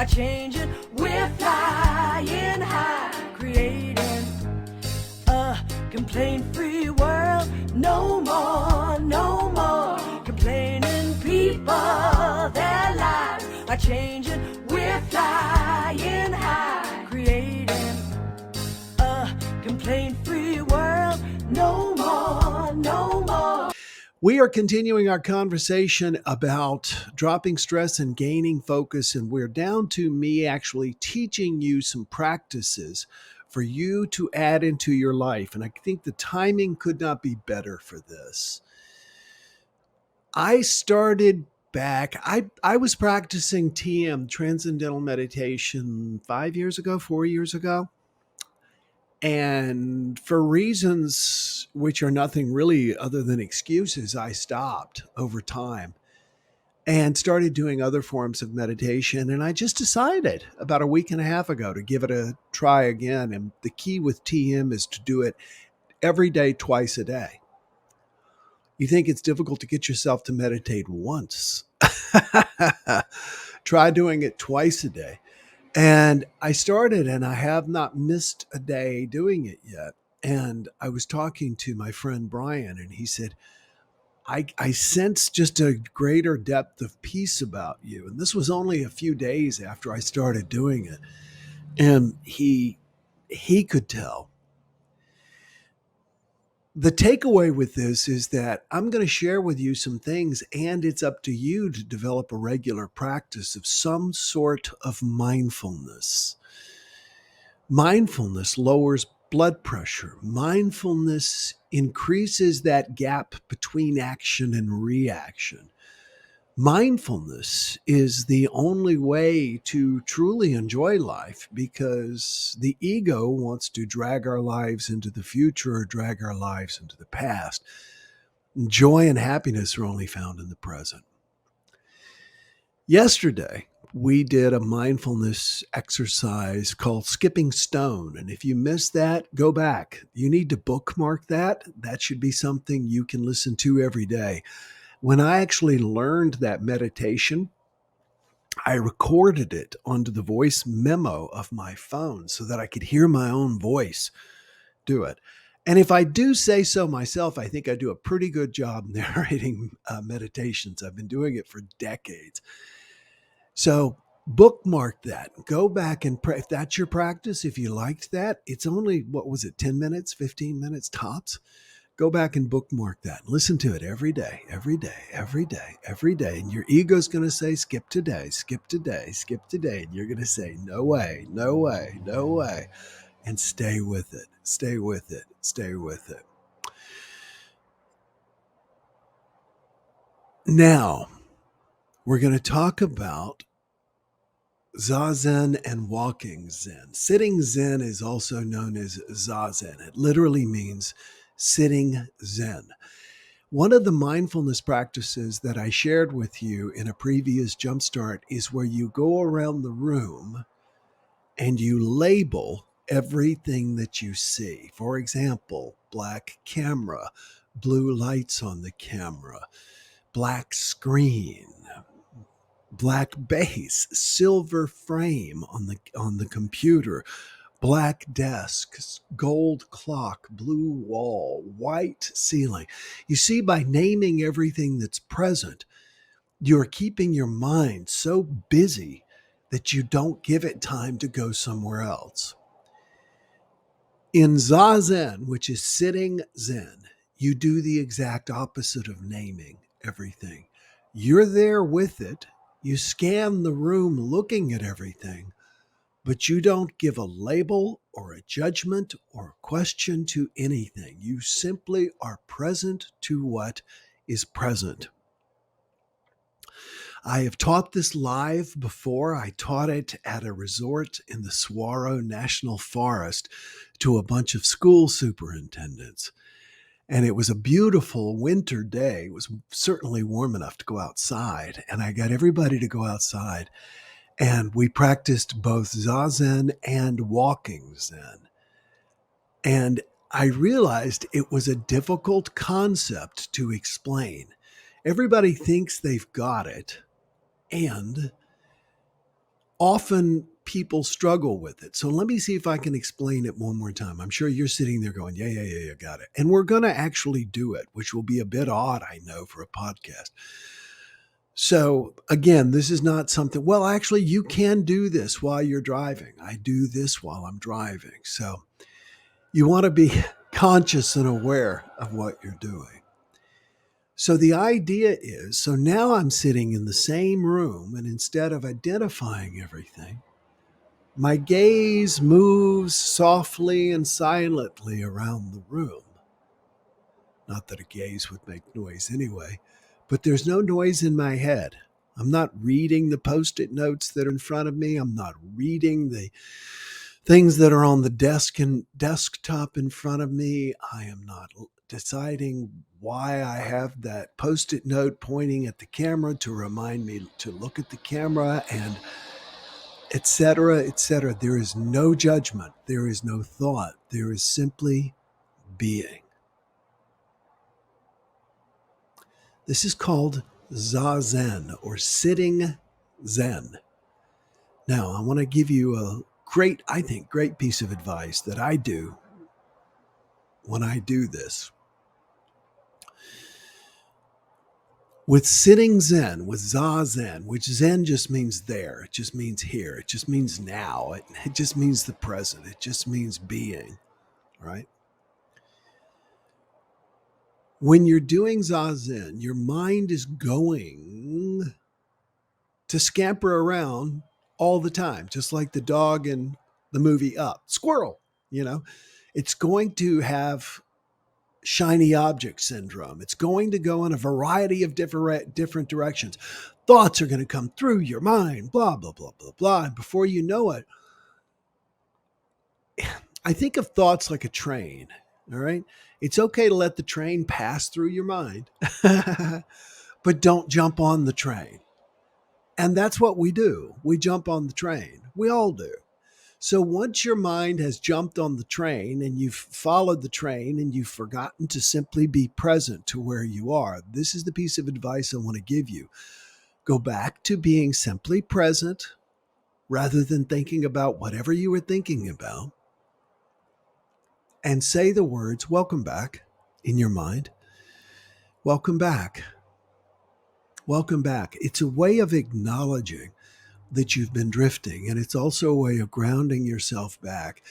changing. We're flying high, creating a complaint-free world. No more, no more complaining. People, their lives are changing. We're flying high, creating a complaint-free world. No more, no more. We are continuing our conversation about dropping stress and gaining focus, and we're down to me actually teaching you some practices for you to add into your life. And I think the timing could not be better for this. I started back, I was practicing TM, Transcendental Meditation, 4 years ago. And for reasons which are nothing really other than excuses, I stopped over time and started doing other forms of meditation. And I just decided about a week and a half ago to give it a try again. And the key with TM is to do it every day, twice a day. You think it's difficult to get yourself to meditate once. Try doing it twice a day. And I started, and I have not missed a day doing it yet. And I was talking to my friend Brian, and he said, I sense just a greater depth of peace about you. And this was only a few days after I started doing it. And he could tell. The takeaway with this is that I'm going to share with you some things, and it's up to you to develop a regular practice of some sort of mindfulness. Mindfulness lowers blood pressure. Mindfulness increases that gap between action and reaction. Mindfulness is the only way to truly enjoy life, because the ego wants to drag our lives into the future or drag our lives into the past. Joy and happiness are only found in the present. Yesterday, we did a mindfulness exercise called Skipping Stone. And if you missed that, go back. You need to bookmark that. That should be something you can listen to every day. When I actually learned that meditation, I recorded it onto the voice memo of my phone so that I could hear my own voice do it. And if I do say so myself, I think I do a pretty good job narrating meditations. I've been doing it for decades. So bookmark that. Go back and if that's your practice, if you liked that, it's only, 10 minutes, 15 minutes tops? Go back and bookmark that. Listen to it every day, every day, every day, every day. And your ego's going to say, skip today, skip today, skip today. And you're going to say, no way, no way, no way. And stay with it, stay with it, stay with it. Now, we're going to talk about Zazen and walking Zen. Sitting Zen is also known as Zazen. It literally means sitting Zen. One of the mindfulness practices that I shared with you in a previous JumpStart is where you go around the room and you label everything that you see. For example, black camera, blue lights on the camera, black screen, black base, silver frame on the computer, black desk, gold clock, blue wall, white ceiling. You see, by naming everything that's present, you're keeping your mind so busy that you don't give it time to go somewhere else. In Zazen, which is sitting Zen, you do the exact opposite of naming everything. You're there with it. You scan the room looking at everything, but you don't give a label or a judgment or a question to anything. You simply are present to what is present. I have taught this live before. I taught it at a resort in the Saguaro National Forest to a bunch of school superintendents. And it was a beautiful winter day. It was certainly warm enough to go outside. And I got everybody to go outside. And we practiced both Zazen and walking Zen. And I realized it was a difficult concept to explain. Everybody thinks they've got it. And often people struggle with it. So let me see if I can explain it one more time. I'm sure you're sitting there going, yeah, got it. And we're going to actually do it, which will be a bit odd, I know, for a podcast. So again, this is not something, well, actually, you can do this while you're driving. I do this while I'm driving. So you want to be conscious and aware of what you're doing. So the idea is, so now I'm sitting in the same room, and instead of identifying everything, my gaze moves softly and silently around the room. Not that a gaze would make noise anyway, but there's no noise in my head. I'm not reading the Post-it notes that are in front of me. I'm not reading the things that are on the desk and desktop in front of me. I am not deciding why I have that Post-it note pointing at the camera to remind me to look at the camera, and etc., etc. There is no judgment. There is no thought. There is simply being. This is called Zazen, or sitting Zen. Now, I want to give you a great piece of advice that I do when I do this. With sitting Zen, with Zazen, which Zen just means there, it just means here, it just means now, it just means the present, it just means being, right? When you're doing Zazen, your mind is going to scamper around all the time, just like the dog in the movie Up. Squirrel, it's going to have shiny object syndrome. It's going to go in a variety of different directions. Thoughts are going to come through your mind, blah, blah, blah, blah, blah. And before you know it, I think of thoughts like a train, all right? It's okay to let the train pass through your mind, but don't jump on the train. And that's what we do. We jump on the train. We all do. So once your mind has jumped on the train and you've followed the train and you've forgotten to simply be present to where you are, this is the piece of advice I want to give you. Go back to being simply present rather than thinking about whatever you were thinking about, and say the words, welcome back, in your mind. Welcome back. Welcome back. It's a way of acknowledging that you've been drifting, and it's also a way of grounding yourself back.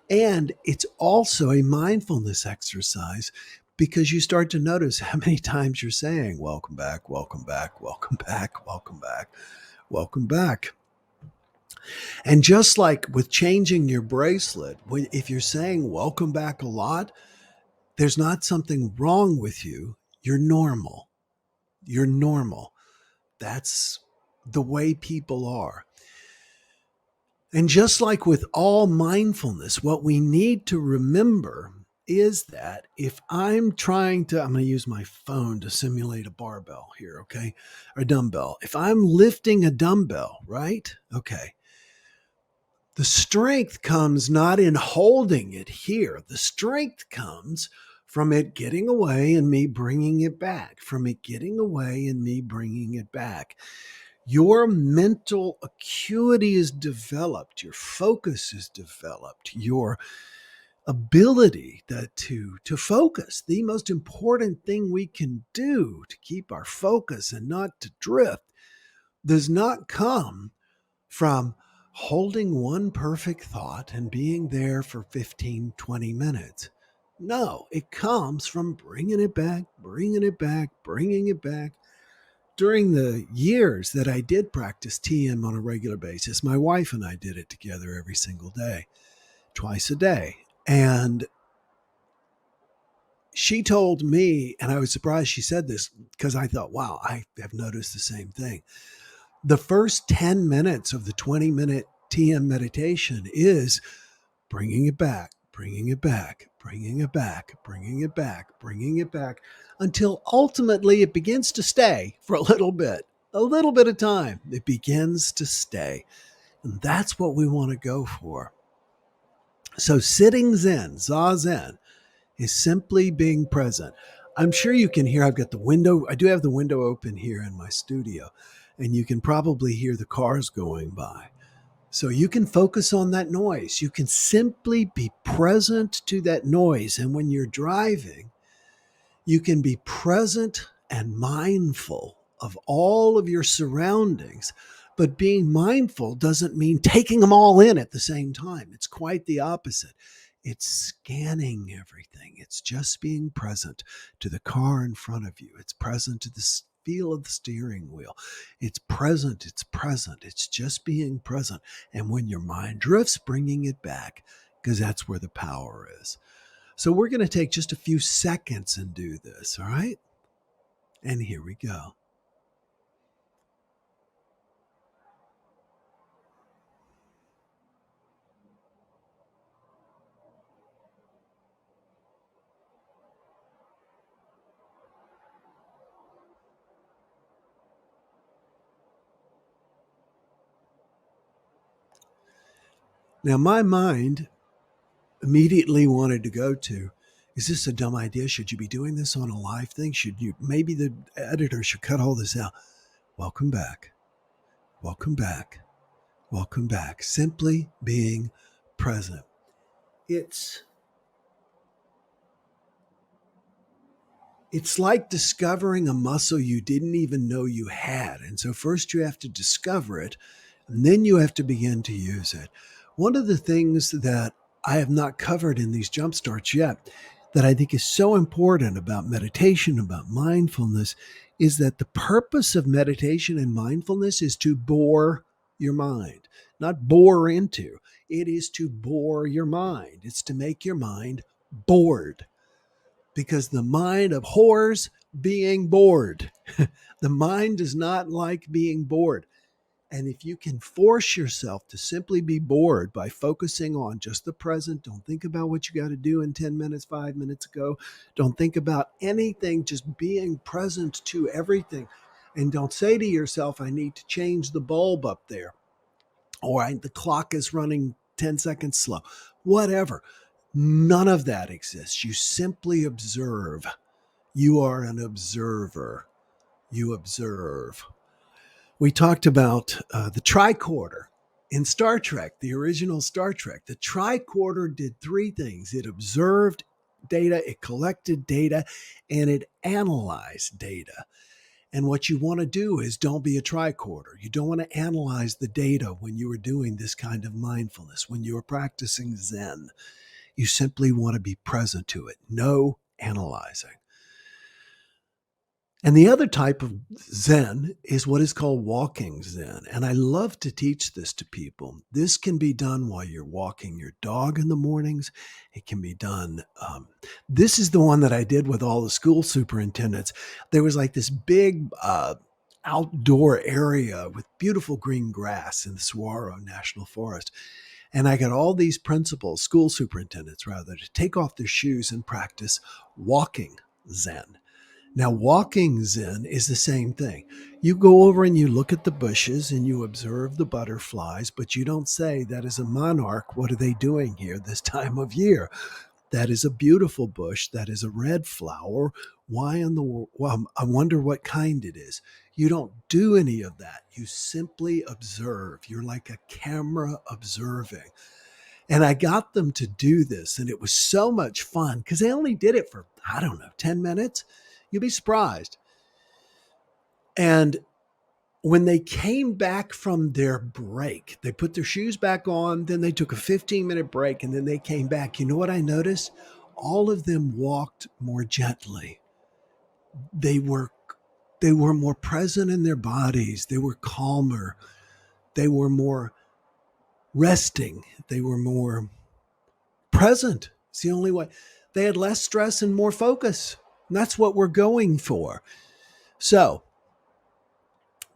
And it's also a mindfulness exercise, because you start to notice how many times you're saying, welcome back, welcome back, welcome back, welcome back, welcome back. And just like with changing your bracelet, if you're saying welcome back a lot, there's not something wrong with you. You're normal. You're normal. That's the way people are. And just like with all mindfulness, what we need to remember is that if I'm going to use my phone to simulate a barbell here, okay? Or a dumbbell. If I'm lifting a dumbbell, right? Okay. The strength comes not in holding it here. The strength comes from it getting away and me bringing it back, from it getting away and me bringing it back. Your mental acuity is developed, your focus is developed, your ability to focus. The most important thing we can do to keep our focus and not to drift does not come from holding one perfect thought and being there for 15, 20 minutes. No, it comes from bringing it back, bringing it back, bringing it back. During the years that I did practice TM on a regular basis, my wife and I did it together every single day, twice a day. And she told me, and I was surprised she said this, because I thought, wow, I have noticed the same thing. The first 10 minutes of the 20-minute TM meditation is bringing it back, bringing it back, bringing it back, bringing it back, bringing it back, until ultimately it begins to stay for a little bit of time. It begins to stay. And that's what we want to go for. So sitting Zen, Zazen, is simply being present. I'm sure you can hear, I do have the window open here in my studio, and you can probably hear the cars going by. So you can focus on that noise. You can simply be present to that noise. And when you're driving, you can be present and mindful of all of your surroundings. But being mindful doesn't mean taking them all in at the same time. It's quite the opposite. It's scanning everything. It's just being present to the car in front of you. It's present to the feel of the steering wheel. It's present. It's present. It's just being present. And when your mind drifts, bringing it back, because that's where the power is. So we're going to take just a few seconds and do this, all right? And here we go. Now, my mind immediately wanted to go to, is this a dumb idea? Should you be doing this on a live thing? Should you, maybe the editor should cut all this out. Welcome back. Welcome back. Welcome back. Simply being present. It's like discovering a muscle you didn't even know you had. And so first you have to discover it, and then you have to begin to use it. One of the things that I have not covered in these jump starts yet that I think is so important about meditation, about mindfulness, is that the purpose of meditation and mindfulness is to bore your mind, not bore into. It is to bore your mind. It's to make your mind bored, because the mind abhors being bored. The mind does not like being bored. And if you can force yourself to simply be bored by focusing on just the present, don't think about what you got to do in 10 minutes, 5 minutes ago. Don't think about anything, just being present to everything. And don't say to yourself, I need to change the bulb up there, or the clock is running 10 seconds slow. Whatever. None of that exists. You simply observe. You are an observer. You observe. We talked about the tricorder in Star Trek, the original Star Trek. The tricorder did three things: it observed data, it collected data, and it analyzed data. And what you want to do is don't be a tricorder. You don't want to analyze the data when you are doing this kind of mindfulness, when you are practicing Zen. You simply want to be present to it. No analyzing. And the other type of Zen is what is called walking Zen. And I love to teach this to people. This can be done while you're walking your dog in the mornings. It can be done. This is the one that I did with all the school superintendents. There was like this big outdoor area with beautiful green grass in the Saguaro National Forest. And I got all these principals, school superintendents rather, to take off their shoes and practice walking Zen. Now, walking Zen is the same thing. You go over and you look at the bushes and you observe the butterflies, but you don't say, that is a monarch. What are they doing here this time of year? That is a beautiful bush. That is a red flower. Why in the world? Well, I wonder what kind it is. You don't do any of that. You simply observe. You're like a camera observing. And I got them to do this, and it was so much fun because they only did it for, I don't know, 10 minutes. You'd be surprised. And when they came back from their break, they put their shoes back on, then they took a 15-minute break, and then they came back. You know what I noticed? All of them walked more gently. They were more present in their bodies. They were calmer. They were more resting. They were more present. It's the only way. They had less stress and more focus. And that's what we're going for. So,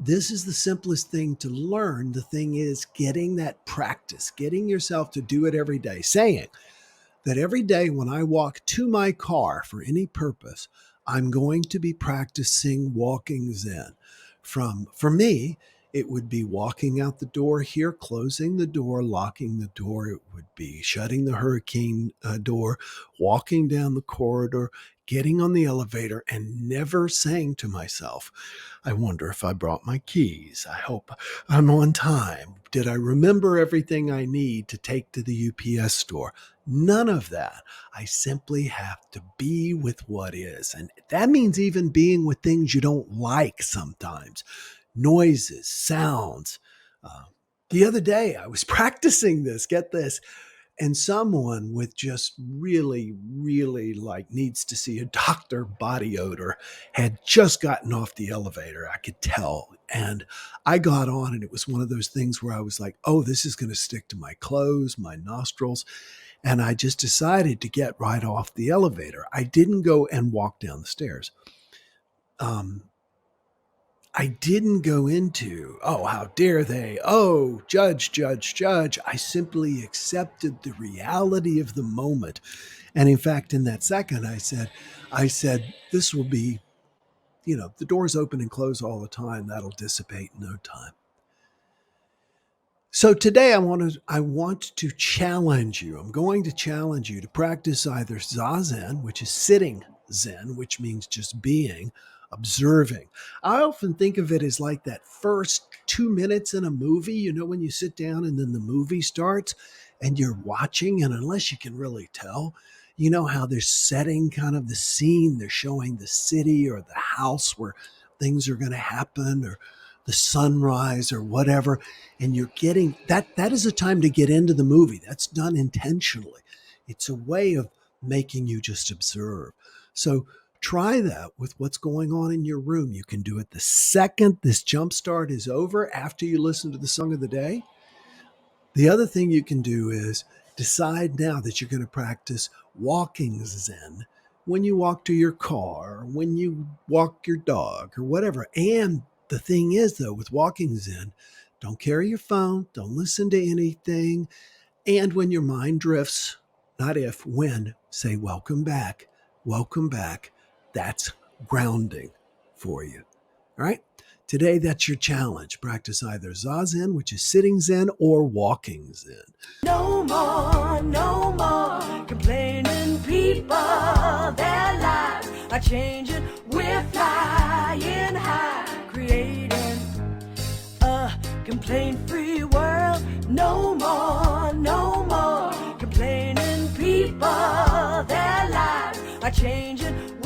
this is the simplest thing to learn. The thing is getting that practice, getting yourself to do it every day, saying that every day when I walk to my car for any purpose, I'm going to be practicing walking Zen. For me, it would be walking out the door here, closing the door, locking the door. It would be shutting the hurricane door, walking down the corridor, getting on the elevator and never saying to myself, I wonder if I brought my keys. I hope I'm on time. Did I remember everything I need to take to the UPS store? None of that. I simply have to be with what is. And that means even being with things you don't like sometimes. Noises, sounds. The other day I was practicing this, get this, and someone with just really like needs to see a doctor body odor had just gotten off the elevator. I could tell. And I got on, and it was one of those things where I was like, oh, this is going to stick to my clothes, my nostrils. And I just decided to get right off the elevator. I didn't go and walk down the stairs. I didn't go into, oh, how dare they? Oh, judge, judge, judge. I simply accepted the reality of the moment. And in fact, in that second, I said, this will be, the doors open and close all the time. That'll dissipate in no time. So today I want to challenge you. I'm going to challenge you to practice either Zazen, which is sitting Zen, which means just being, observing. I often think of it as like that first 2 minutes in a movie, when you sit down and then the movie starts and you're watching, and unless you can really tell, you know how they're setting kind of the scene, they're showing the city or the house where things are going to happen, or the sunrise or whatever, and you're getting that is a time to get into the movie. That's done intentionally. It's a way of making you just observe. So try that with what's going on in your room. You can do it the second this JumpStart is over, after you listen to the song of the day. The other thing you can do is decide now that you're going to practice walking Zen when you walk to your car, when you walk your dog or whatever. And the thing is, though, with walking Zen, don't carry your phone, don't listen to anything. And when your mind drifts, not if, when, say, welcome back, welcome back. That's grounding for you. All right? Today, that's your challenge. Practice either Zazen, which is sitting Zen, or walking Zen. No more complaining people. Their lives are changing. We're flying high, creating a complaint-free world. No more complaining people. Their lives are changing.